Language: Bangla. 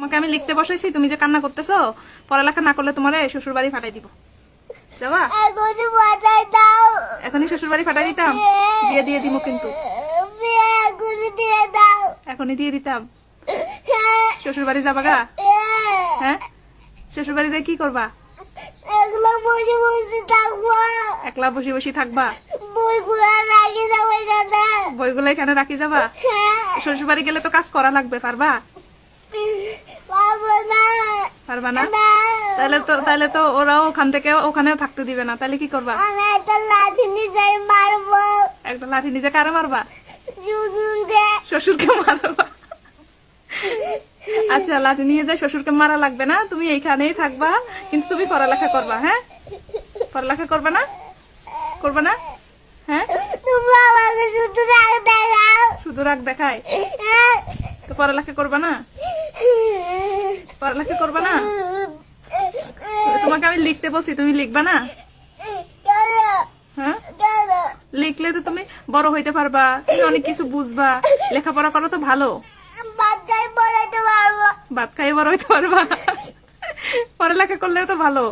তোমাকে আমি লিখতে বসাইছি, তুমি যে কান্না করতেছো, পড়ালেখা না করলে তোমার শ্বশুর বাড়ি ফাটাই দিব। যাবা? এখনই শ্বশুর বাড়ি ফাটাই দিতাম, বিয়ে দিয়ে দিব কিন্তু, এখনই দিয়ে দিতাম। শ্বশুর বাড়ি যাবা গা? হ্যাঁ, শ্বশুর বাড়ি যাই কি করবা? একলা বসে বসে থাকবা? বইগুলো এখানে রাখি যাবা? শ্বশুর বাড়ি গেলে তো কাজ করা লাগবে, পারবা? পারবা না? তাহলে তো ওরাও ওখান থেকে ওখানেও থাকতে দিবে না, তাহলে কি করবা? একটা লাঠি নিজে কারে মারবা? শ্বশুরকে মারবা? আচ্ছা, লাঠি নিয়ে যায়, শ্বশুরকে মারা লাগবে না, তুমি এইখানেই থাকবা, কিন্তু তুমি পড়ালেখা করবা। হ্যাঁ, পড়ালেখা করবা না? করবা না? হ্যাঁ, শুধু রাগ দেখায় তো পড়ালেখা করবা না? পড়ালেখা করবা না? তোমাকে আমি লিখতে বলছি, তুমি লিখবা না? হ্যাঁ, লিখলে তো তুমি বড় হইতে পারবা, তুমি অনেক কিছু বুঝবা, লেখাপড়া করো তো ভালো, ভাত খাই বড় হইতে পারবা। পড়ালেখা করলেও তো ভালো।